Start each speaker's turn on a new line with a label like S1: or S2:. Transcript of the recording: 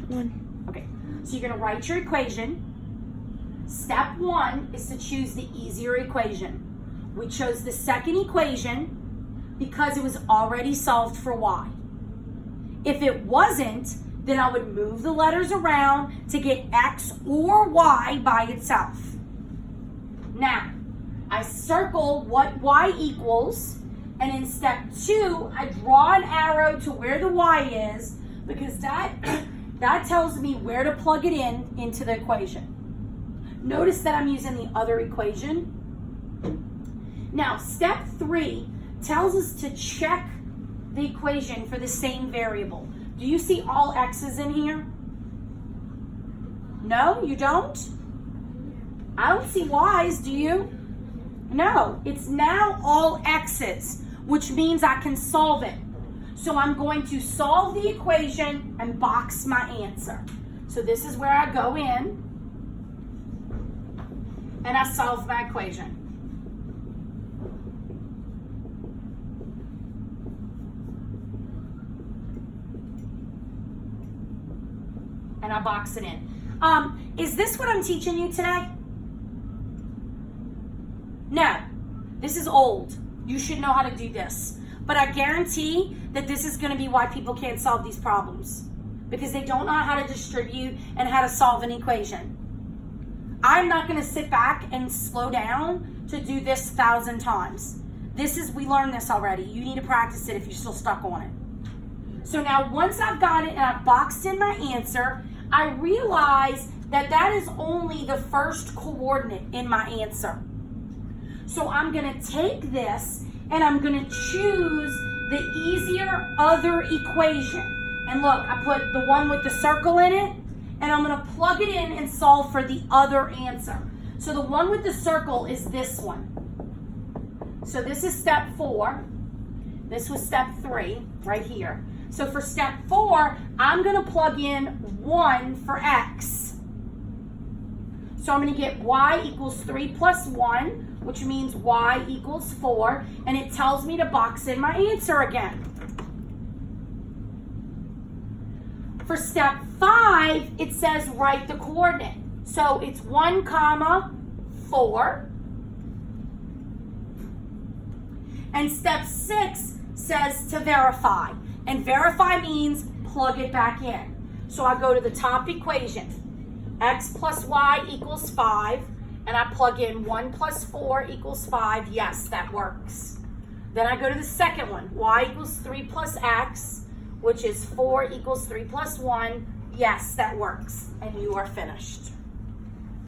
S1: 1.
S2: Okay, so you're gonna write your equation. Step 1 is to choose the easier equation. We chose the second equation because it was already solved for y. If it wasn't, then I would move the letters around to get x or y by itself. Now, I circle what y equals, and in step 2, I draw an arrow to where the y is because that tells me where to plug it into the equation. Notice that I'm using the other equation. Now, step 3 tells us to check the equation for the same variable. Do you see all x's in here? No, you don't? I don't see y's, do you? No, it's now all x's, which means I can solve it. So I'm going to solve the equation and box my answer. So this is where I go in and I solve my equation. And I box it in. Is this what I'm teaching you today? No, this is old. You should know how to do this. But I guarantee that this is gonna be why people can't solve these problems, because they don't know how to distribute and how to solve an equation. I'm not gonna sit back and slow down to do this 1,000 times. We learned this already. You need to practice it if you're still stuck on it. So now once I've got it and I've boxed in my answer, I realize that that is only the first coordinate in my answer. So I'm gonna take this and I'm gonna choose the easier other equation. And look, I put the one with the circle in it, and I'm gonna plug it in and solve for the other answer. So the one with the circle is this one. So this is step 4. This was step 3 right here. So for step 4, I'm gonna plug in 1 for x. So I'm gonna get y equals 3 plus 1, which means y equals 4, and it tells me to box in my answer again. For step 5, it says write the coordinate. So it's 1 comma 4. And step 6 says to verify. And verify means plug it back in. So I go to the top equation. X plus y equals 5. And I plug in 1 plus 4 equals 5. Yes, that works. Then I go to the second one. Y equals 3 plus x, which is 4 equals 3 plus 1. Yes, that works. And you are finished.